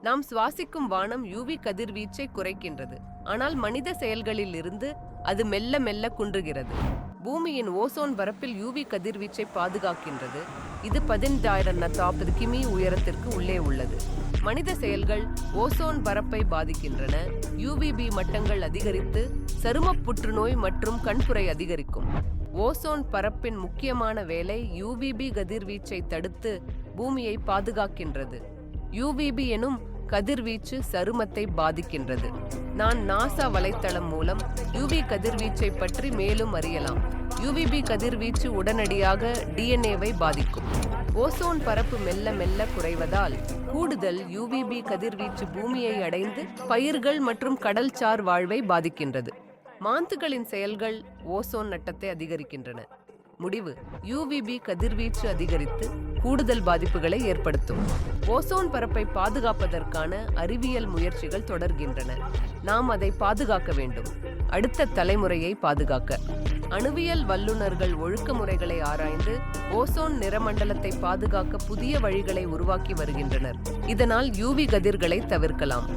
நாம் சுவாசிக்கும் வானம் யூவி கதிர்வீச்சை குறைக்கின்றது. ஆனால் மனித செயல்களில் இருந்து அது மெல்ல மெல்ல குன்றுகிறது. பூமியின் ஓசோன் பரப்பில் யூவி கதிர்வீச்சை பாதுகாக்கின்றது. இது 15,040 கிமி உயரத்திற்கு உள்ளே உள்ளது. மனித செயல்கள் ஓசோன் பரப்பை பாதிக்கின்றன. யூவிபி மட்டங்கள் அதிகரித்து சரும புற்றுநோய் மற்றும் கண்புரை அதிகரிக்கும். ஓசோன் பரப்பின் முக்கியமான வேலை யூவிபி கதிர்வீச்சை தடுத்து பூமியை பாதுகாக்கின்றது. யூவிபி எனும் கதிர்வீச்சு சருமத்தை பாதிக்கின்றது. நான் நாசா வலைத்தளம் மூலம் யூவி கதிர்வீச்சை பற்றி மேலும் அறியலாம். யூவிபி கதிர்வீச்சு உடனடியாக டிஎன்ஏவை பாதிக்கும். ஓசோன் பரப்பு மெல்ல மெல்ல குறைவதால் கூடுதல் யூவிபி கதிர்வீச்சு பூமியை அடைந்து பயிர்கள் மற்றும் கடல்சார் வாழ்வை பாதிக்கின்றது. மாந்துகளின் செயல்கள் ஓசோன் நட்டத்தை அதிகரிக்கின்றன. முடிவு: யூவிபி கதிர்வீச்சு அதிகரித்து கூடுதல் பாதிப்புகளை ஏற்படுத்தும். ஓசோன் பரப்பை பாதுகாப்பதற்கான அறிவியல் முயற்சிகள் தொடர்கின்றன. நாம் அதை பாதுகாக்க வேண்டும். அடுத்த தலைமுறையை பாதுகாக்க அணுவியல் வல்லுநர்கள் ஒழுக்கமுறைகளை ஆராய்ந்து ஓசோன் நிறமண்டலத்தை பாதுகாக்க புதிய வழிகளை உருவாக்கி வருகின்றனர். இதனால் யூவி கதிர்களை தவிர்க்கலாம்.